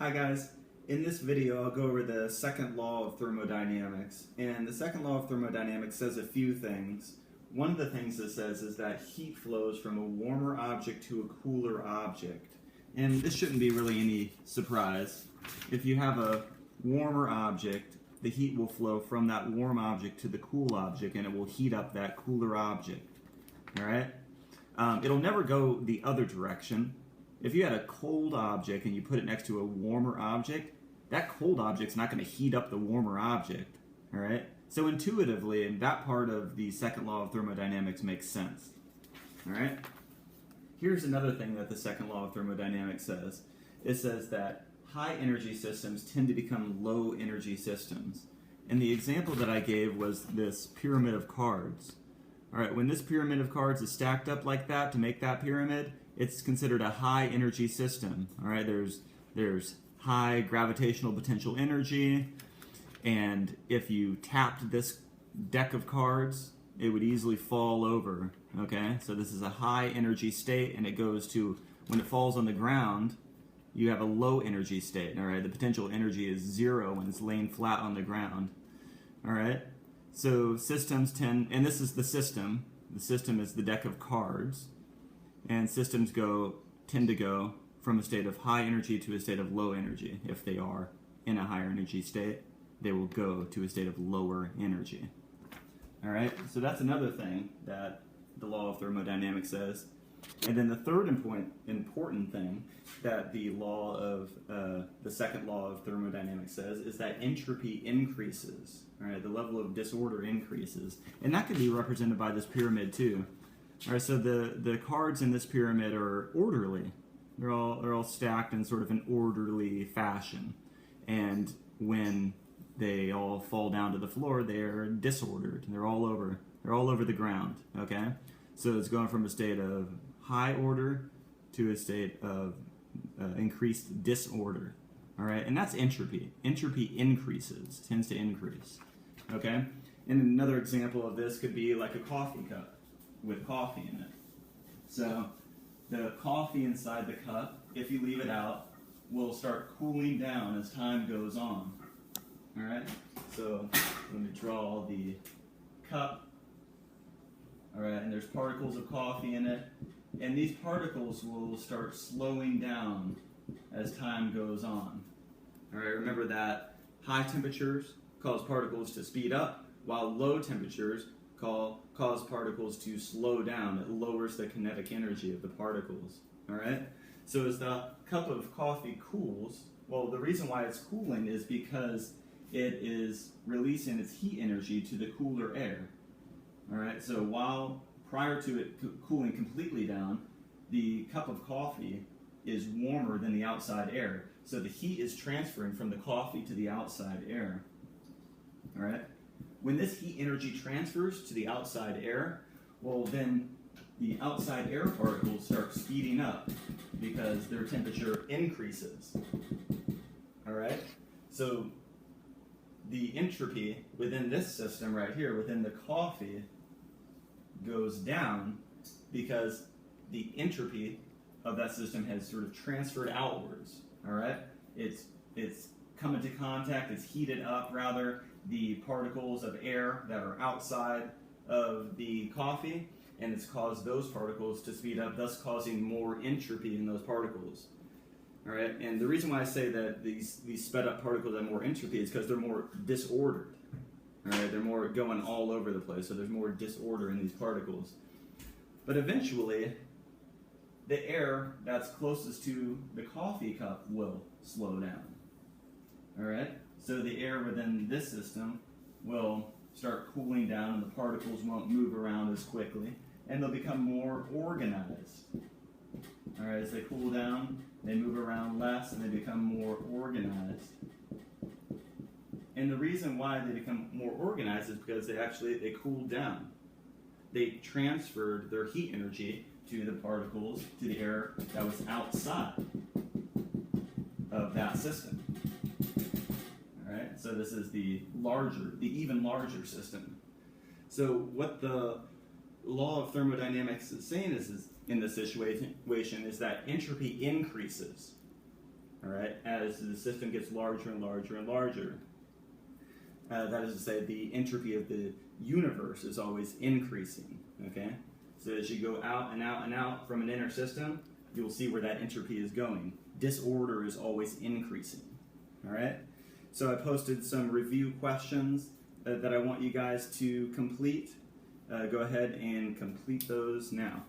Hi guys, in this video I'll go over the second law of thermodynamics, and the second law of thermodynamics says a few things. One of the things it says is that heat flows from a warmer object to a cooler object, and this shouldn't be really any surprise. If you have a warmer object, the heat will flow from that warm object to the cool object, and it will heat up that cooler object. Alright? It'll never go the other direction. If you had a cold object and you put it next to a warmer object, that cold object's not going to heat up the warmer object. Alright? So intuitively, that part of the second law of thermodynamics makes sense. Alright? Here's another thing that the second law of thermodynamics says. It says that high energy systems tend to become low energy systems. And the example that I gave was this pyramid of cards. Alright, when this pyramid of cards is stacked up like that to make that pyramid, it's considered a high energy system. Alright, there's high gravitational potential energy, and if you tapped this deck of cards, it would easily fall over. Okay, so this is a high energy state, and it goes to, when it falls on the ground, you have a low energy state. Alright, the potential energy is zero when it's laying flat on the ground. Alright, so systems tend, and this is the system is the deck of cards, and systems tend to go from a state of high energy to a state of low energy. If they are in a higher energy state, they will go to a state of lower energy. Alright, so that's another thing that the law of thermodynamics says. And then the third important thing that the law of the second law of thermodynamics says is that entropy increases. Alright, the level of disorder increases, and that can be represented by this pyramid too. Alright, so the cards in this pyramid are orderly. They're all stacked in sort of an orderly fashion, and when they all fall down to the floor, they're disordered. They're all over the ground. Okay, so it's going from a state of high order to a state of increased disorder. All right, and that's entropy. Entropy increases, tends to increase. Okay, and another example of this could be like a coffee cup with coffee in it. So the coffee inside the cup, if you leave it out, will start cooling down as time goes on. All right, so let me draw the cup. All right, and there's particles of coffee in it, and these particles will start slowing down as time goes on. All right, remember that high temperatures cause particles to speed up, while low temperatures cause particles to slow down. It lowers the kinetic energy of the particles. All right, so as the cup of coffee cools, well, the reason why it's cooling is because it is releasing its heat energy to the cooler air. All right, so while prior to it cooling completely down, the cup of coffee is warmer than the outside air. So the heat is transferring from the coffee to the outside air. All right, when this heat energy transfers to the outside air, well, then the outside air particles start speeding up because their temperature increases. All right, so the entropy within this system right here, within the coffee, goes down because the entropy of that system has sort of transferred outwards. All right, it's come into contact, it's heated up rather, the particles of air that are outside of the coffee, and it's caused those particles to speed up, thus causing more entropy in those particles. All right, and the reason why I say that these sped up particles have more entropy is because they're more disordered. All right, they're more going all over the place, so there's more disorder in these particles. But eventually, the air that's closest to the coffee cup will slow down. All right, so the air within this system will start cooling down, and the particles won't move around as quickly, and they'll become more organized. All right, as they cool down, they move around less, and they become more organized. And the reason why they become more organized is because they cooled down. They transferred their heat energy to the particles, to the air that was outside of that system. All right, so this is the even larger system. So what the law of thermodynamics is saying is in this situation is that entropy increases. all right, as the system gets larger and larger and larger. That is to say, the entropy of the universe is always increasing, okay? So as you go out and out and out from an inner system, you'll see where that entropy is going. Disorder is always increasing, all right? So I posted some review questions that I want you guys to complete. Go ahead and complete those now.